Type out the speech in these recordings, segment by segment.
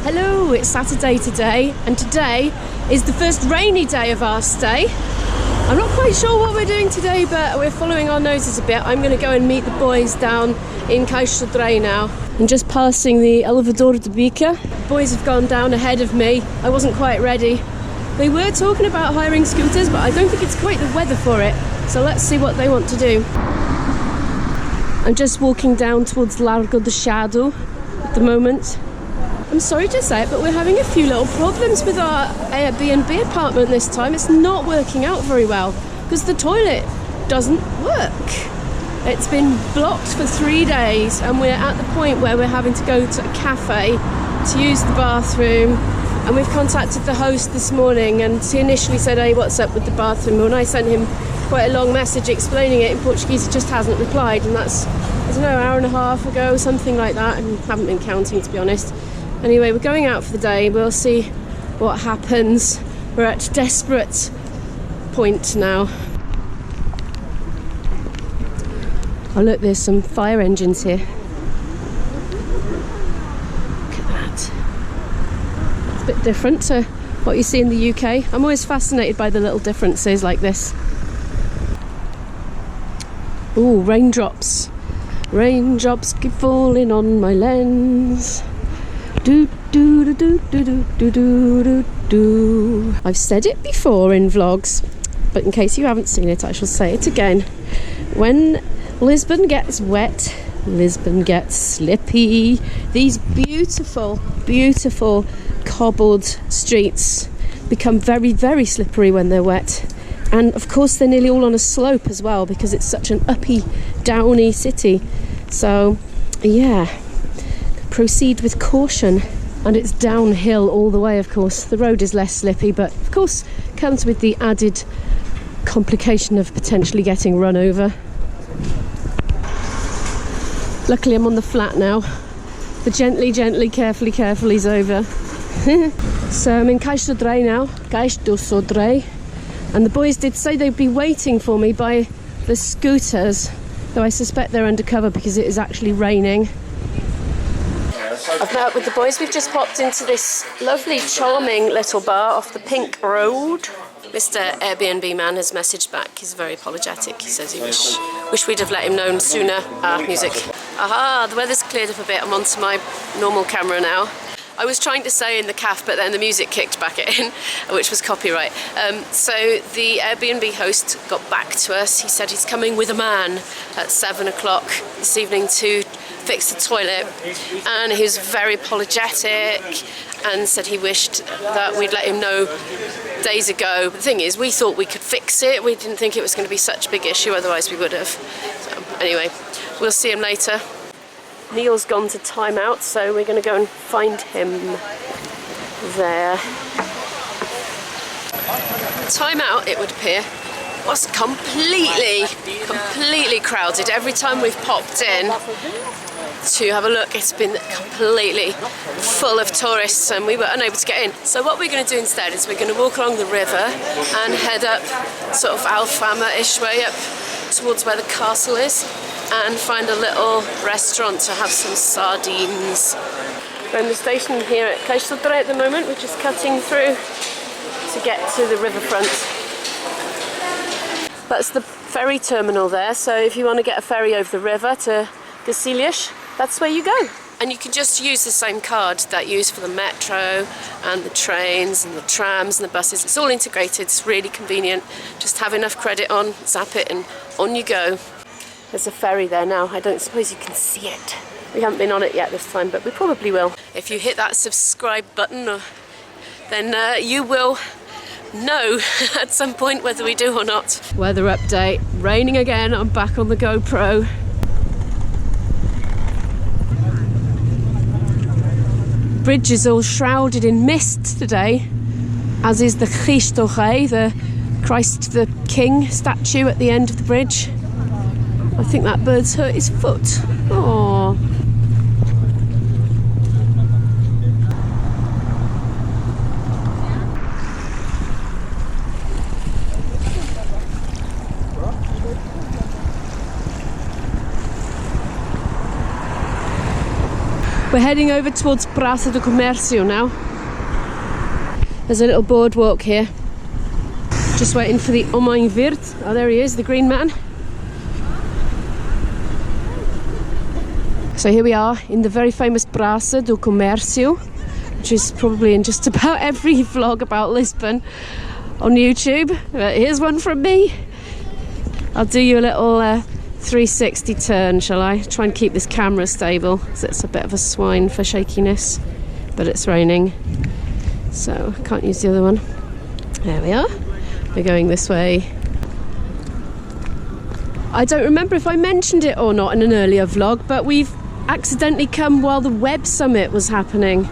Hello, it's Saturday today, and today is the first rainy day of our stay. I'm not quite sure what we're doing today, but we're following our noses a bit. I'm going to go and meet the boys down in calçadas now. I'm just passing the elevador de bica. The boys have gone down ahead of me. I wasn't quite ready. They were talking about hiring scooters, but I don't think it's quite the weather for it. So let's see what they want to do. I'm just walking down towards Largo de Shadow at the moment. I'm sorry to say it, but we're having a few little problems with our AirBnB apartment this time. It's not working out very well because the toilet doesn't work. It's been blocked for 3 days and we're at the point where we're having to go to a cafe to use the bathroom. And we've contacted the host this morning and he initially said, hey, what's up with the bathroom? When I sent him quite a long message explaining it in Portuguese, he just hasn't replied. And that's, I don't know, an hour and a half ago, something like that. And haven't been counting, to be honest. Anyway, we're going out for the day. We'll see what happens. We're at a desperate point now. Oh look, there's some fire engines here. Look at that. It's a bit different to what you see in the UK. I'm always fascinated by the little differences like this. Ooh, raindrops. Raindrops keep falling on my lens. Do do do do do do do do do. I've said it before in vlogs, but in case you haven't seen it, I shall say it again. When Lisbon gets wet, Lisbon gets slippy. These beautiful, beautiful cobbled streets become very, very slippery when they're wet. And of course they're nearly all on a slope as well because it's such an uppy, downy city. So yeah, proceed with caution. And it's downhill all the way, of course. The road is less slippy, but of course comes with the added complication of potentially getting run over. Luckily I'm on the flat now. The gently, gently, carefully, carefully's over. So I'm in calçadas now, calçadas. And the boys did say they'd be waiting for me by the scooters, though I suspect they're undercover because it is actually raining. I've met up with the boys. We've just popped into this lovely, charming little bar off the Pink Road. Mr. Airbnb man has messaged back. He's very apologetic. He says he wish we'd have let him know sooner. Music. Aha, the weather's cleared up a bit. I'm onto my normal camera now. I was trying to say in the calf, but then the music kicked back in, which was copyright. So the Airbnb host got back to us. He said he's coming with a man at 7 o'clock this evening to fix the toilet, and he was very apologetic and said he wished that we'd let him know days ago. But the thing is, we thought we could fix it. We didn't think it was going to be such a big issue, otherwise we would have. So anyway, we'll see him later. Neil's gone to time out, so we're going to go and find him there. Time out, it would appear, was completely crowded. Every time we've popped in to have a look, it's been completely full of tourists and we were unable to get in. So what we're going to do instead is we're going to walk along the river and head up sort of Alfama-ish way up towards where the castle is and find a little restaurant to have some sardines. We're in the station here at calçadas at the moment. We're just cutting through to get to the riverfront. That's the ferry terminal there, so if you want to get a ferry over the river to Gacilhas, that's where you go. And you can just use the same card that you use for the metro and the trains and the trams and the buses. It's all integrated, it's really convenient. Just have enough credit on, zap it and on you go. There's a ferry there now. I don't suppose you can see it. We haven't been on it yet this time, but we probably will. If you hit that subscribe button, then you will know at some point whether we do or not. Weather update. Raining again. I'm back on the GoPro. Bridge is all shrouded in mist today, as is the Cristo Rei, the Christ the King statue at the end of the bridge. I think that bird's hurt his foot. Aww. We're heading over towards Praça do Comércio now. There's a little boardwalk here. Just waiting for the Homem Verde. Oh, there he is, the green man. So here we are in the very famous Praça do Comércio, which is probably in just about every vlog about Lisbon on YouTube. But here's one from me. I'll do you a little 360 turn, shall I? Try and keep this camera stable because it's a bit of a swine for shakiness, but it's raining, so I can't use the other one. There we are. We're going this way. I don't remember if I mentioned it or not in an earlier vlog, but we've accidentally come while the Web Summit was happening.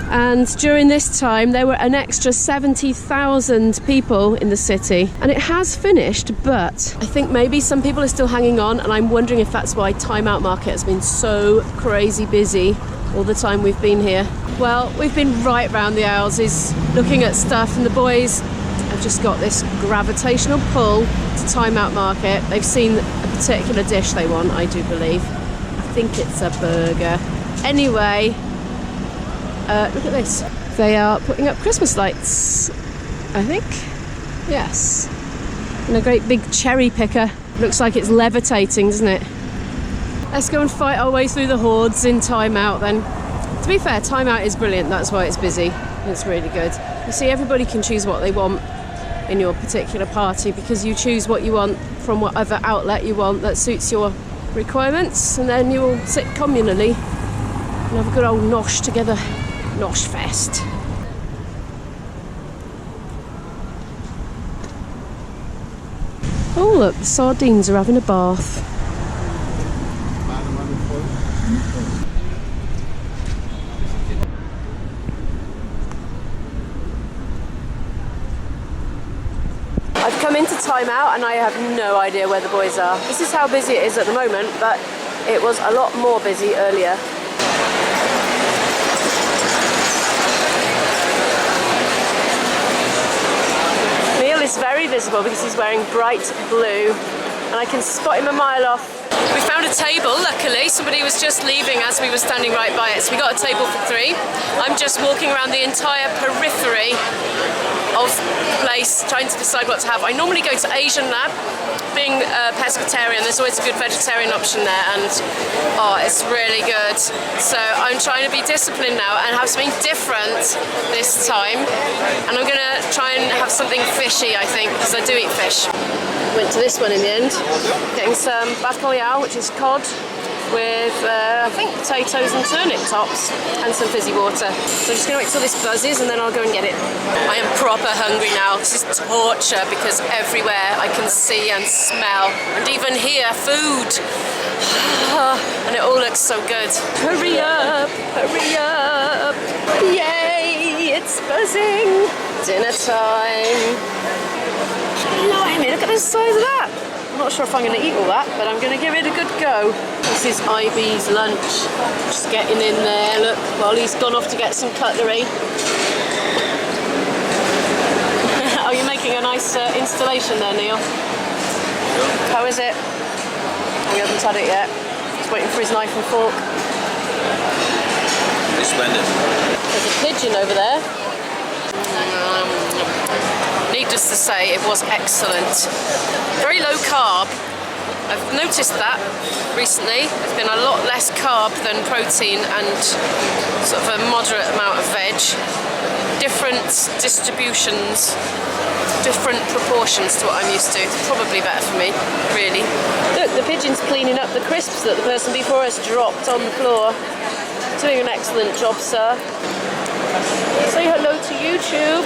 And during this time there were an extra 70,000 people in the city, and it has finished, but I think maybe some people are still hanging on, and I'm wondering if that's why Time Out Market has been so crazy busy all the time we've been here. Well, we've been right round the houses looking at stuff, and the boys have just got this gravitational pull to Time Out Market. They've seen a particular dish they want, I do believe. I think it's a burger. Anyway, look at this. They are putting up Christmas lights, I think. Yes. And a great big cherry picker. Looks like it's levitating, doesn't it? Let's go and fight our way through the hordes in Time Out then. To be fair, Time Out is brilliant. That's why it's busy. It's really good. You see, everybody can choose what they want in your particular party, because you choose what you want from whatever outlet you want that suits your requirements, and then you all sit communally and have a good old nosh together. Nosh fest. Oh look, the sardines are having a bath. I've come into Time Out and I have no idea where the boys are. This is how busy it is at the moment, but it was a lot more busy earlier. Is very visible because he's wearing bright blue, and I can spot him a mile off. We found a table, luckily. Somebody was just leaving as we were standing right by it, so we got a table for 3. I'm just walking around the entire periphery of the place trying to decide what to have. I normally go to Asian Lab. Being a pescatarian, there's always a good vegetarian option there, and oh, it's really good. So I'm trying to be disciplined now and have something different this time, and I'm gonna try and have something fishy, I think, because I do eat fish. Went to this one in the end, getting some bacalhau, which is cod, with I think potatoes and turnip tops and some fizzy water. So I'm just going to wait till this buzzes and then I'll go and get it. I am proper hungry now. This is torture because everywhere I can see and smell, and even hear food. And it all looks so good. Hurry up, hurry up. Yay, it's buzzing. Dinner time. Blimey, look at the size of that. I'm not sure if I'm going to eat all that, but I'm going to give it a good go. This is Ivy's lunch. Just getting in there, look, while he's gone off to get some cutlery. Oh, you're making a nice installation there, Neil. How is it? We haven't had it yet. Just waiting for his knife and fork. It's splendid. There's a pigeon over there. Needless to say, it was excellent. Very low carb. I've noticed that recently. There's been a lot less carb than protein and sort of a moderate amount of veg. Different distributions, different proportions to what I'm used to. It's probably better for me, really. Look, the pigeon's cleaning up the crisps that the person before us dropped on the floor. Doing an excellent job, sir. Say hello to YouTube.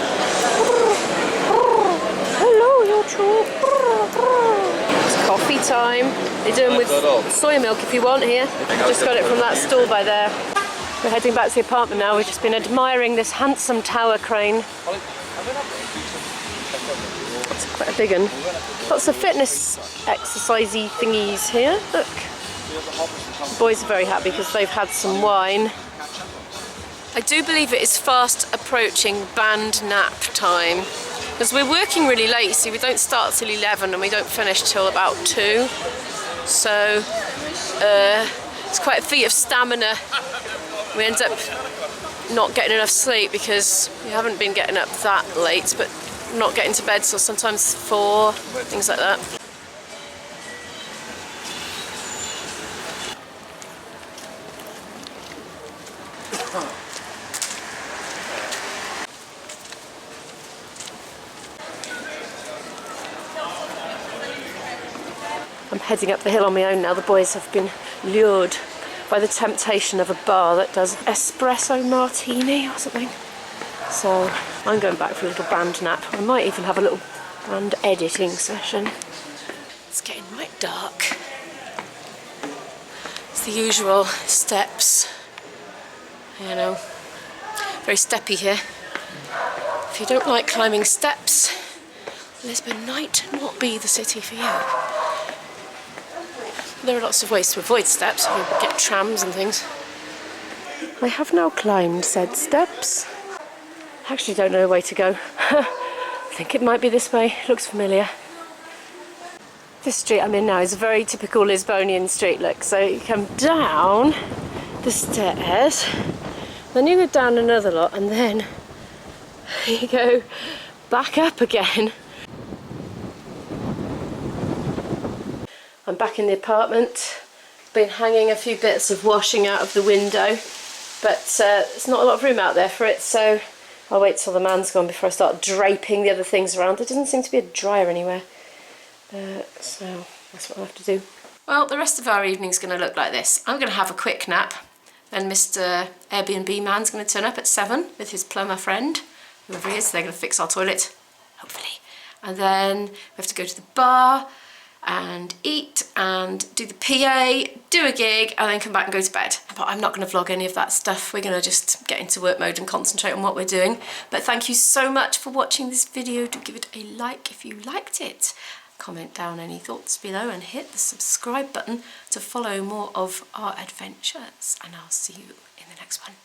Hello, YouTube. It's coffee time. They do them with soy milk if you want here. Just got it from that stall by there. We're heading back to the apartment now. We've just been admiring this handsome tower crane. It's quite a big one. Lots of fitness exercisey thingies here. Look. The boys are very happy because they've had some wine. I do believe it is fast approaching band nap time. Because we're working really late, see, we don't start till 11 and we don't finish till about 2. So it's quite a feat of stamina We end up not getting enough sleep because we haven't been getting up that late, but not getting to bed till sometimes 4, things like that. I'm heading up the hill on my own now. The boys have been lured by the temptation of a bar that does espresso martini or something. So I'm going back for a little band nap. I might even have a little band editing session. It's getting right dark. It's the usual steps. You know, very steppy here. If you don't like climbing steps, Lisbon might not be the city for you. There are lots of ways to avoid steps. You can get trams and things. I have now climbed said steps. I actually don't know the way to go. I think it might be this way. It looks familiar. This street I'm in now is a very typical Lisbonian street look. So you come down the stairs, then you go down another lot, and then you go back up again. I'm back in the apartment. Been hanging a few bits of washing out of the window, but there's not a lot of room out there for it, so I'll wait till the man's gone before I start draping the other things around. There doesn't seem to be a dryer anywhere, so that's what I'll have to do. Well, the rest of our evening's going to look like this. I'm going to have a quick nap, then Mr. Airbnb man's going to turn up at 7 with his plumber friend, whoever he is. They're going to fix our toilet, hopefully. And then we have to go to the bar and eat and do the PA, do a gig, and then come back and go to bed. But I'm not going to vlog any of that stuff. We're going to just get into work mode and concentrate on what we're doing. But thank you so much for watching this video. Do give it a like if you liked it. Comment down any thoughts below and hit the subscribe button to follow more of our adventures. And I'll see you in the next one.